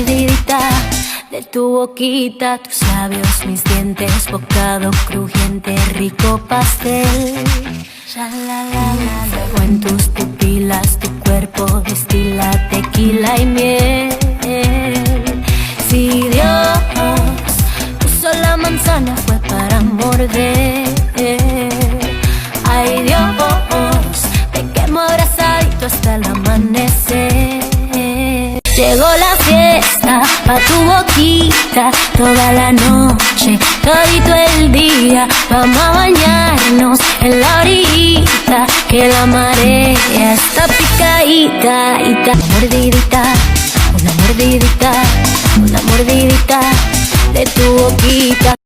mordidita de tu boquita, tus labios, mis dientes, bocado crujiente, rico pastel. Luego en tus pupilas tu cuerpo destila tequila y miel. Si Dios puso la manzana fue para morder. Ay Dios, te quemo abrazadito hasta el amanecer. Llegó la fiesta pa' tu boquita, toda la noche, todito el día. Vamos a bañarnos en la orillita, que la marea está picadita. Mordidita, una mordidita, una mordidita de tu boquita.